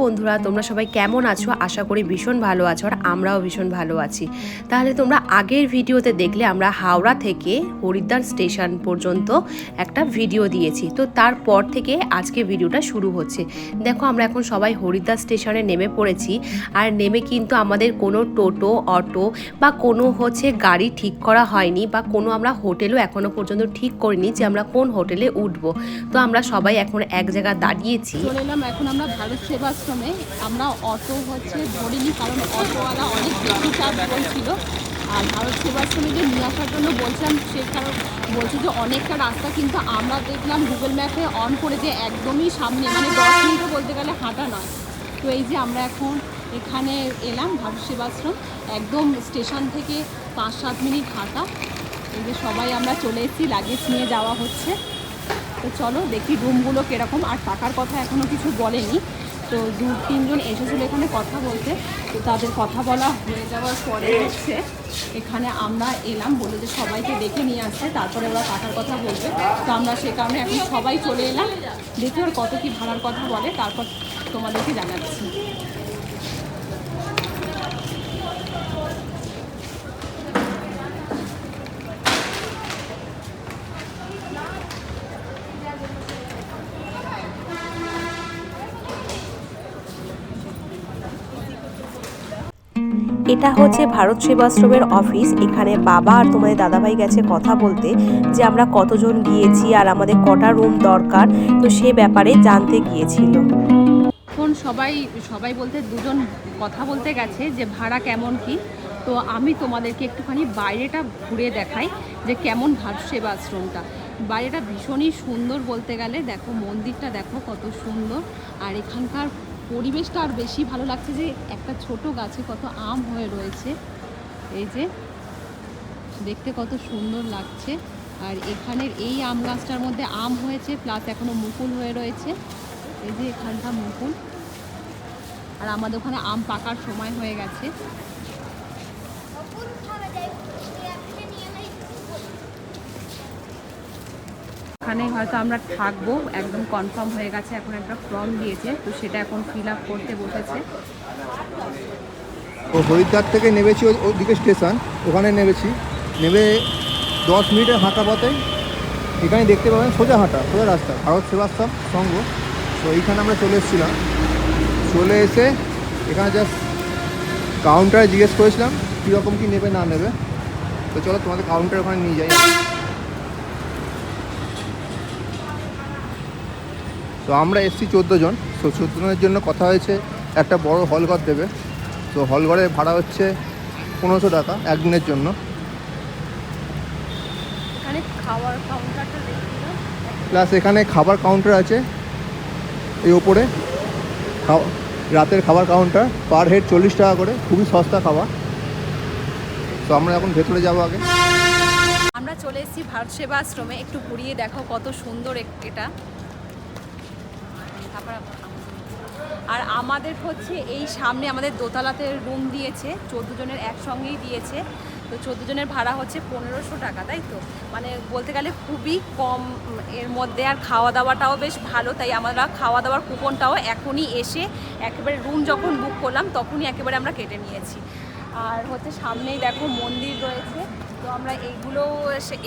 বন্ধুরা, তোমরা সবাই কেমন আছো? আশা করি ভীষণ ভালো আছো, আর আমরাও ভীষণ ভালো আছি। তাহলে তোমরা আগের ভিডিওতে দেখলে আমরা হাওড়া থেকে হরিদ্বার স্টেশন পর্যন্ত একটা ভিডিও দিয়েছি। তো তারপর থেকে আজকে ভিডিওটা শুরু হচ্ছে। দেখো, আমরা এখন সবাই হরিদ্বার স্টেশনে নেমে পড়েছি। আর নেমে কিন্তু আমাদের কোনো টোটো, অটো বা কোনো গাড়ি ঠিক করা হয়নি, বা কোনো আমরা হোটেলও এখনো পর্যন্ত ঠিক করিনি যে আমরা কোন হোটেলে উঠবো। তো আমরা সবাই এখন এক জায়গায় দাঁড়িয়েছি। চলে এলাম এখন আমরা ভারত সেবাশ্রমে। আমরা অটো ধরিনি, কারণ অটোওয়ালা অনেক বেশি চার্জ বলছিল। আর ভারত সেবাশ্রমে যে নিয়ে আসার জন্য বলছিলাম, সে কারণ বলছে যে অনেকটা রাস্তা, কিন্তু আমরা দেখলাম গুগল ম্যাপে অন করে যে একদমই সামনে, মানে 10 মিনিটও বলতে গেলে হাঁটা নয়। তো এই যে আমরা এখন এখানে এলাম ভারত সেবাশ্রম, একদম স্টেশন থেকে 5-7 মিনিট হাঁটা। এই যে সবাই আমরা চলে এসেছি, লাগেজ নিয়ে যাওয়া হচ্ছে। তো চলো দেখি রুমগুলো কীরকম। আর টাকার কথা এখনও কিছু বলেনি। তো 2-3 জন এসেছিলো এখানে কথা বলতে। তো তাদের কথা বলা হয়ে যাওয়ার পরে এখানে আমরা এলাম, বলে যে সবাইকে দেখে নিয়ে আসছে, তারপরে ওরা টাকার কথা বলবে। তো আমরা সে কারণে এখন সবাই চলে এলাম, দেখি ওর কত কী ভাড়ার কথা বলে, তারপর তোমাদেরকে জানাচ্ছি। এটা ভারত সেবাশ্রমের অফিস। এখানে বাবা আর তোমাদের দাদাভাই গেছে কথা বলতে, যে আমরা কতজন গিয়েছি আর আমাদের কটা রুম দরকার, তো সে ব্যাপারে জানতে গিয়েছিল। এখন সবাই বলতে 2 জন কথা বলতে গেছে যে ভাড়া কেমন কি। তো আমি তোমাদেরকে একটুখানি বাইরেটা ঘুরে দেখাই যে কেমন ভারত সেবাশ্রমটা। বাইরেটা ভীষণই সুন্দর বলতে গেলে। দেখো মন্দিরটা দেখো কত সুন্দর, আর এখানকার পরিবেশটা আর বেশি ভালো লাগছে যে একটা ছোট গাছে কত আম হয়ে রয়েছে। এই যে দেখতে কত সুন্দর লাগছে। আর এখানের এই আম গাছটার মধ্যে আম হয়েছে, প্লাস এখনও মুকুল হয়ে রয়েছে। এই যে এখানটা মুকুল, আর আমাদের ওখানে আম পাকার সময় হয়ে গেছে। এখানে হয়তো আমরা থাকবো, একদম কনফার্ম হয়ে গেছে। এখন একটা ফর্ম দিয়েছে, তো সেটা এখন ফিল আপ করতে বসেছে। ও হরিদ্বার থেকে নেমেছি, ওদিকে স্টেশন, ওখানে নেমেছি। নেমে 10 মিনিটের হাঁটা পথে এখানে দেখতে পাবেন সোজা রাস্তা, ভারত সেবাশ্রম সংঘ। তো এইখানে আমরা চলে এসেছিলাম। চলে এসে এখানে জাস্ট কাউন্টারে জিজ্ঞেস করেছিলাম কীরকম কী নেবে না নেবে। তো চলো তোমাদের কাউন্টার ওখানে নিয়ে যাই। তো আমরা এসেছি 14 জন। তো 14 জনের জন্য কথা হয়েছে একটা বড় হল ঘর দেবে। তো হল ঘরের ভাড়া হচ্ছে 1500 টাকা একদিনের জন্য। এখানে খাওয়ার কাউন্টারটা প্লাস এখানে খাবার কাউন্টার আছে এই ওপরে, রাতের খাবার কাউন্টার, পার হেড 40 টাকা করে, খুবই সস্তা খাবার। তো আমরা এখন ভেতরে যাবো আগে। আমরা চলে এসেছি ভারত সেবাশ্রমে, একটু ঘুরিয়ে দেখো কত সুন্দর এটা। আর আমাদের এই সামনে আমাদের দোতলাতে রুম দিয়েছে, 14 জনের একসঙ্গেই দিয়েছে। তো 14 জনের ভাড়া 1500 টাকা, তাই তো মানে বলতে গেলে খুবই কম এর মধ্যে। আর খাওয়া দাওয়াটাও বেশ ভালো, তাই আমরা খাওয়া দাওয়ার কুপনটাও এখনই এসে একেবারে রুম যখন বুক করলাম তখনই একেবারে আমরা কেটে নিয়েছি। আর সামনেই দেখো মন্দির রয়েছে। তো আমরা এইগুলো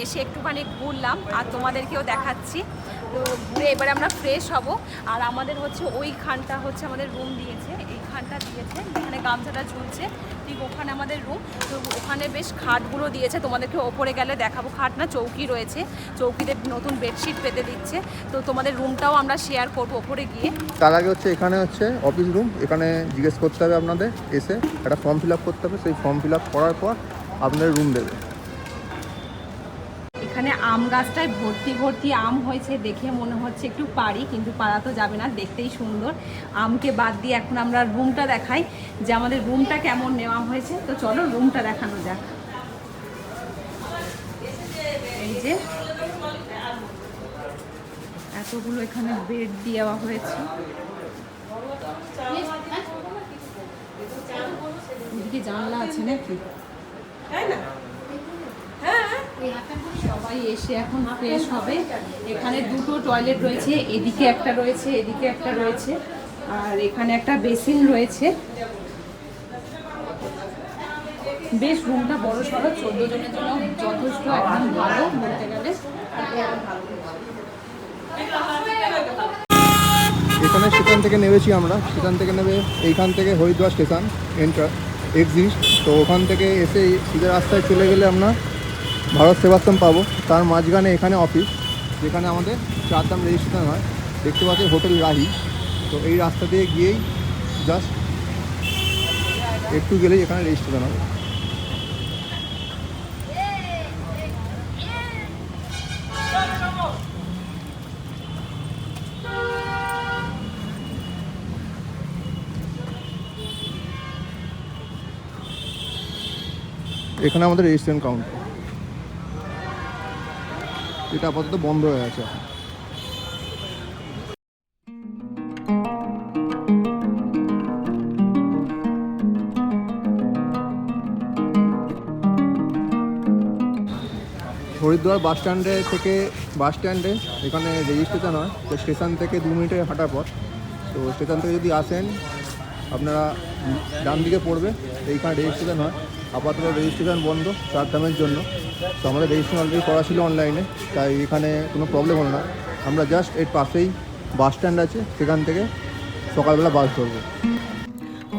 এসে একটুখানি ঘুরলাম আর তোমাদেরকেও দেখাচ্ছি। তো ঘুরে এবারে আমরা ফ্রেশ হব। আর আমাদের ওইখানটা আমাদের রুম দিয়েছে, এইখানটা দিয়েছে যেখানে গামছাটা ঝুলছে, ঠিক ওখানে আমাদের রুম। তো ওখানে বেশ খাটগুলো দিয়েছে, তোমাদেরকে ওপরে গেলে দেখাবো। খাট না, চৌকি রয়েছে, চৌকিতে নতুন বেডশিট পেতে দিচ্ছে। তো তোমাদের রুমটাও আমরা শেয়ার করবো ওপরে গিয়ে। তার আগে এখানে অফিস রুম। এখানে জিজ্ঞেস করতে হবে আপনাদের, এসে একটা ফর্ম ফিল আপ করতে হবে। সেই ফর্ম ফিল আপ করার পর আপনাদের রুম দেবে। এখানে আম গাছটায় ভর্তি আম হয়েছে, দেখে মনে হচ্ছে একটু পারি, কিন্তু পারা তো যাবে না, দেখতেই সুন্দর। আমকে বাদ দিয়ে এখন আমরা রুমটা দেখাই যে আমাদের রুমটা কেমন নেওয়া হয়েছে। তো চলো রুমটা দেখানো যাক। এই যে এতগুলো এখানে বেড দেওয়া হয়েছে। ওদিকে জানলা আছে নাকি? সবাই এসে এখন ফ্রেশ হবে। এখানে 2টো টয়লেট রয়েছে, এদিকে একটা রয়েছে, এদিকে একটা রয়েছে। আর এখানে একটা বেসিন রয়েছে, বেশ রুমটা বড় সড়ো, 14 জনের জন্য যথেষ্ট, একদম ভালো বলতে গেলে। এখানে স্টেশন থেকে নেমেছি আমরা, স্টেশন থেকে নেমে এইখান থেকে হরিদ্বার স্টেশন এক্সিস্ট, তো ওখান থেকে এসে সিধা রাস্তায় চলে গেলে আমরা ভারত সেবাশ্রম পাবো। তার মাঝখানে এখানে অফিস, যেখানে আমাদের চারধাম রেজিস্ট্রেশন হয়। দেখতে পাচ্ছি হোটেল রাহি। তো এই রাস্তা দিয়ে গিয়েই জাস্ট একটু গেলেই এখানে রেজিস্ট্রেশন হবে। এখানে আমাদের রেজিস্ট্রেশন কাউন্টার, এটা আপাতত বন্ধ হয়ে আছে এখন। হরিদ্বার বাস স্ট্যান্ডে এখানে রেজিস্ট্রেশন হয়, তো স্টেশন থেকে 2 মিনিটের হাঁটার পর। তো স্টেশন থেকে যদি আসেন আপনারা ডান দিকে পড়বে, এইখানে রেজিস্ট্রেশন হয়। আপাতত রেজিস্ট্রেশন বন্ধ চারধামের জন্য, তো আমাদের রেজিস্ট্রেশন অলরেডি করা ছিল অনলাইনে, তাই এখানে কোনো প্রবলেম হলো না। আমরা জাস্ট এর পাশেই বাস স্ট্যান্ড আছে, সেখান থেকে সকালবেলা বাস ধরবো।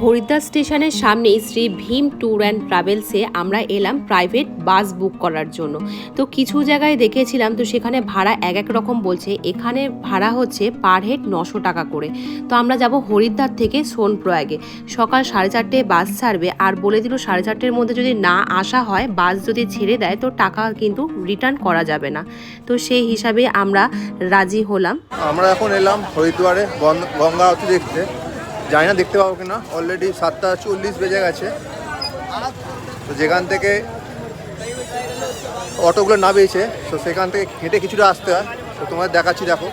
হরিদ্বার স্টেশনের সামনেই শ্রী ভীম ট্যুর অ্যান্ড ট্রাভেলসে আমরা এলাম প্রাইভেট বাস বুক করার জন্য। তো কিছু জায়গায় দেখেছিলাম, তো সেখানে ভাড়া এক এক রকম বলছে। এখানে ভাড়া হচ্ছে পার হেড 900 টাকা করে। তো আমরা যাব হরিদ্বার থেকে সোনপ্রয়াগে। সকাল 4:30 বাস ছাড়বে, আর বলে দিল 4:30-র মধ্যে যদি না আসা হয়, বাস যদি ছেড়ে দেয় তো টাকা কিন্তু রিটার্ন করা যাবে না। তো সেই হিসাবে আমরা রাজি হলাম। আমরা এখন এলাম হরিদ্বারে গঙ্গা আরতি দেখতে। জানি না দেখতে পাবো কিনা, অলরেডি 7:40 বেজে গেছে। তো যেখান থেকে অটোগুলো নামিয়েছে, তো সেখান থেকে হেঁটে কিছুটা আসতে হয়। তো তোমাদের দেখাচ্ছি, দেখো।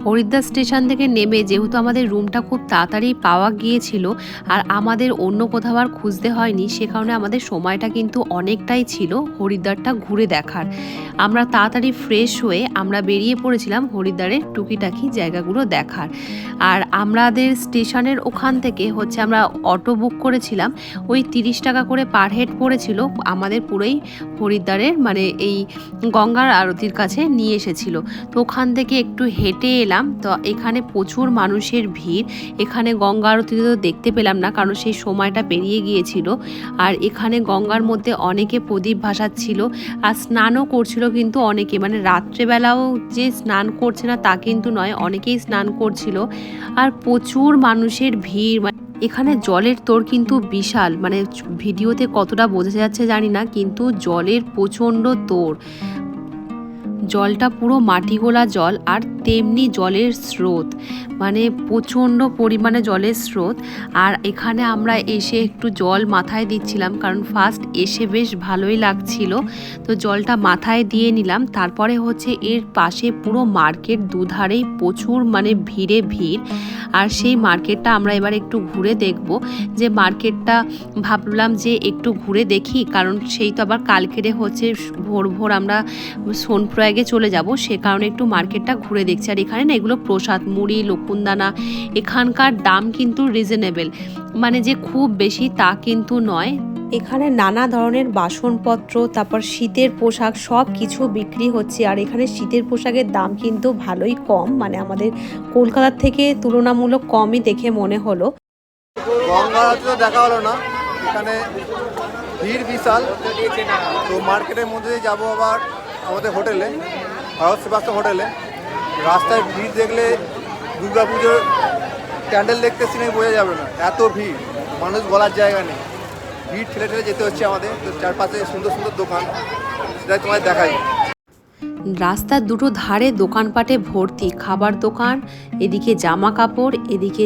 হরিদ্বার স্টেশন থেকে নেমে যেহেতু আমাদের রুমটা খুব তাড়াতাড়ি পাওয়া গিয়েছিল আর আমাদের অন্য কোথাও আর খুঁজতে হয়নি, সে কারণে আমাদের সময়টা কিন্তু অনেকটাই ছিল হরিদ্বারটা ঘুরে দেখার। আমরা তাড়াতাড়ি ফ্রেশ হয়ে আমরা বেরিয়ে পড়েছিলাম হরিদ্বারের টুকিটাকি জায়গাগুলো দেখার। আর আমাদের স্টেশনের ওখান থেকে হচ্ছে আমরা অটো বুক করেছিলাম, ওই 30 টাকা করে পার হেড পড়েছিল। আমাদের পুরোই হরিদ্বারের মানে এই গঙ্গার আরতির কাছে নিয়ে এসেছিল। তো ওখান থেকে একটু হেঁটে এলাম। তো এখানে প্রচুর মানুষের ভিড়। এখানে গঙ্গা আরতি তো দেখতে পেলাম না, কারণ সেই সময়টা পেরিয়ে গিয়েছিল। আর এখানে গঙ্গার মধ্যে অনেকে প্রদীপ ভাসাচ্ছিল আর স্নানও করছিল, কিন্তু অনেকে, মানে রাত্রেবেলাও যে স্নান করছে না তা কিন্তু নয়, অনেকেই স্নান করছিল। আর প্রচুর মানুষের ভিড়। এখানে জলের তোর কিন্তু বিশাল, মানে ভিডিওতে কতটা বোঝা যাচ্ছে জানি না, কিন্তু জলের প্রচণ্ড তোর। জলটা পুরো মাটি গোলা জল, আর তেমনি জলের স্রোত, মানে প্রচণ্ড পরিমাণে জলের স্রোত। আর এখানে আমরা এসে একটু জল মাথায় দিচ্ছিলাম, কারণ ফার্স্ট এসে বেশ ভালোই লাগছিল, তো জলটা মাথায় দিয়ে নিলাম। তারপরে হচ্ছে এর পাশে পুরো মার্কেট, দুধারেই প্রচুর মানে ভিড়ে ভিড়। আর সেই মার্কেটটা আমরা এবার একটু ঘুরে দেখব। যে মার্কেটটা ভাবলাম যে একটু ঘুরে দেখি, কারণ সেই তো আবার কালকেরে হচ্ছে ভোর ভোর আমরা সোনপ্রয়াগে চলে যাব, সে কারণে একটু মার্কেটটা ঘুরে দেখছি। আর এখানে না এগুলো প্রসাদ, মুড়ি, লকুনদানা, এখানকার দাম কিন্তু রিজনেবল, মানে যে খুব বেশি তা কিন্তু নয়। এখানে নানা ধরনের বাসনপত্র, তারপর শীতের পোশাক সব কিছু বিক্রি হচ্ছে। আর এখানে শীতের পোশাকের দাম কিন্তু ভালোই কম, মানে আমাদের কলকাতার থেকে তুলনামূলক কমই দেখে মনে হলো। গঙ্গা আরতি তো দেখা হলো না, এখানে ভিড় বিশাল। তো মার্কেটের মধ্যে দিয়ে যাবো আবার আমাদের হোটেলে, ভারত সেবাশ্রম হোটেলে। রাস্তায় ভিড় দেখলে দুর্গাপুজোর ক্যান্ডেল দেখতে সিনে বোঝা যাবে না, এত ভিড়, মানুষ বলার জায়গা নেই। ভিড় ঠেলে ঠেলে যেতে হচ্ছে আমাদের। তো চারপাশে সুন্দর সুন্দর দোকান, সেটাই তোমায় দেখাই। রাস্তার দুটো ধারে দোকানপাটে ভর্তি, খাবার দোকান, এদিকে জামা কাপড়, এদিকে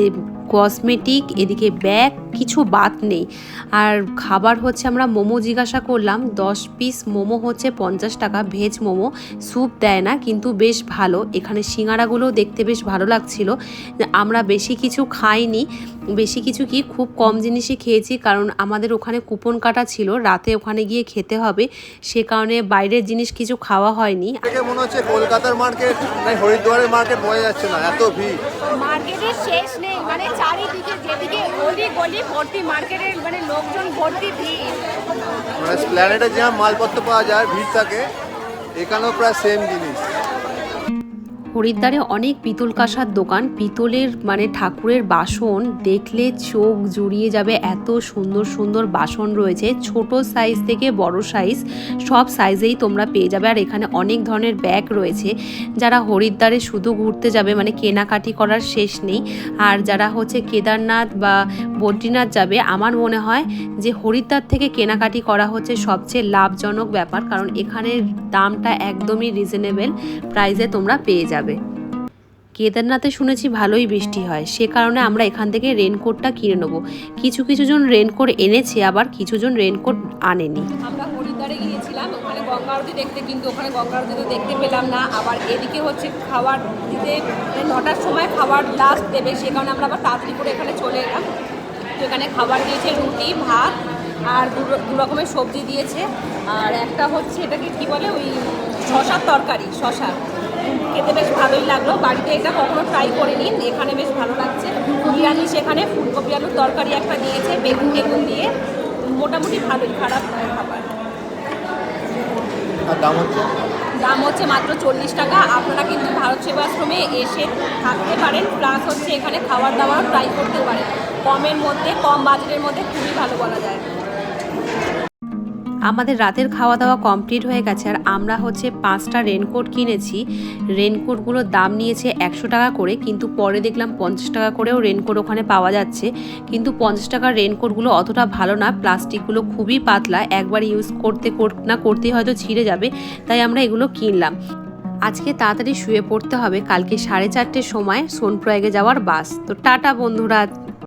কসমেটিক, এদিকে ব্যাগ, কিছু বাদ নেই। আর খাবার হচ্ছে আমরা মোমো জিজ্ঞাসা করলাম, 10 পিস মোমো হচ্ছে 50 টাকা, ভেজ মোমো, স্যুপ দেয় না, কিন্তু বেশ ভালো। এখানে সিঙ্গারাগুলো দেখতে বেশ ভালো লাগছিল। আমরা বেশি কিছু খাইনি, বেশি কিছু কি খুব কম জিনিসই খেয়েছি, কারণ আমাদের ওখানে কুপন কাটা ছিল, রাতে ওখানে গিয়ে খেতে হবে, সে কারণে বাইরের জিনিস কিছু খাওয়া হয়নি। মনে হচ্ছে কলকাতার মার্কেট, হরিদ্বারের মার্কেট বোঝা যাচ্ছে না, এত ভিড়। মার্কেটের শেষ নেই, মানে চারিদিকে যেদিকে গলি গলি ভর্তি, মার্কেটের মানে লোকজন ভর্তি ভিড়। মানে স্প্ল্যানেডে যেমন মালপত্র পাওয়া যায় ভিড় থাকে, এখানেও প্রায় সেম জিনিস। হরিদ্বারে অনেক পিতল কাঁসার দোকান, পিতলের মানে ঠাকুরের বাসন দেখলে চোখ জুড়িয়ে যাবে, এত সুন্দর সুন্দর বাসন রয়েছে, ছোট সাইজ থেকে বড় সাইজ সব সাইজেই তোমরা পেয়ে যাবে। আর এখানে অনেক ধরনের ব্যাগ রয়েছে। যারা হরিদ্বারে শুধু ঘুরতে যাবে মানে কেনাকাটি করার শেষ নেই, আর যারা হচ্ছে কেদারনাথ বা বদ্রীনাথ যাবে, আমার মনে হয় যে হরিদ্বার থেকে কেনাকাটি করা হচ্ছে সবচেয়ে লাভজনক ব্যাপার, কারণ এখানের দামটা একদমই রিজনেবল প্রাইসে তোমরা পেয়ে যাবে। কেদারনাথে শুনেছি ভালোই বৃষ্টি হয়, সে কারণে আমরা এখান থেকে রেনকোটটা কিনে নেবো। কিছু জন রেনকোট এনেছে, আবার কিছুজন রেনকোট আনেনি। আমরা হরিদ্বারে গিয়েছিলাম ওখানে গঙ্গা আরতি দেখতে, কিন্তু ওখানে গঙ্গা আরতি তো দেখতে পেলাম না। আবার এদিকে হচ্ছে খাবার দিতে 9টার সময় খাবার লাস্ট দেবে, সে কারণে আমরা আবার তাড়াতাড়ি করে এখানে চলে এলাম। তো এখানে খাবার দিয়েছে রুটি, ভাত আর দু রকমের সবজি দিয়েছে, আর একটা হচ্ছে এটাকে কি বলে ওই শশার তরকারি, শশা খেতে বেশ ভালোই লাগলো। বাড়িতে এটা কখনো ট্রাই করিনি, এখানে বেশ ভালো লাগছে। নিরামিষ এখানে ফুলকপি আলুর তরকারি একটা দিয়েছে বেগুন দিয়ে, মোটামুটি ভালোই, খারাপ নয় খাবার। আর দাম হচ্ছে মাত্র 40 টাকা। আপনারা কিন্তু ভারত সেবাশ্রমে এসে থাকতে পারেন, প্লাস হচ্ছে এখানে খাবার দাবারও ট্রাই করতে পারেন। কমের মধ্যে, কম বাজেটের মধ্যে খুবই ভালো বলা যায়। আমাদের রাতের খাওয়া দাওয়া কমপ্লিট হয়ে গেছে, আর আমরা হচ্ছে 5টা রেনকোট কিনেছি। রেনকোটগুলোর দাম নিয়েছে 100 টাকা করে, কিন্তু পরে দেখলাম 50 টাকা করেও রেনকোট ওখানে পাওয়া যাচ্ছে। কিন্তু 50 টাকার রেনকোটগুলো অতটা ভালো না, প্লাস্টিকগুলো খুবই পাতলা, একবার ইউজ করতেই হয়তো ছিঁড়ে যাবে, তাই আমরা এগুলো কিনলাম। আজকে তাড়াতাড়ি শুয়ে পড়তে হবে, কালকে 4:30টার সময় সোনপ্রয়াগে যাওয়ার বাস। তো টাটা বন্ধুরা।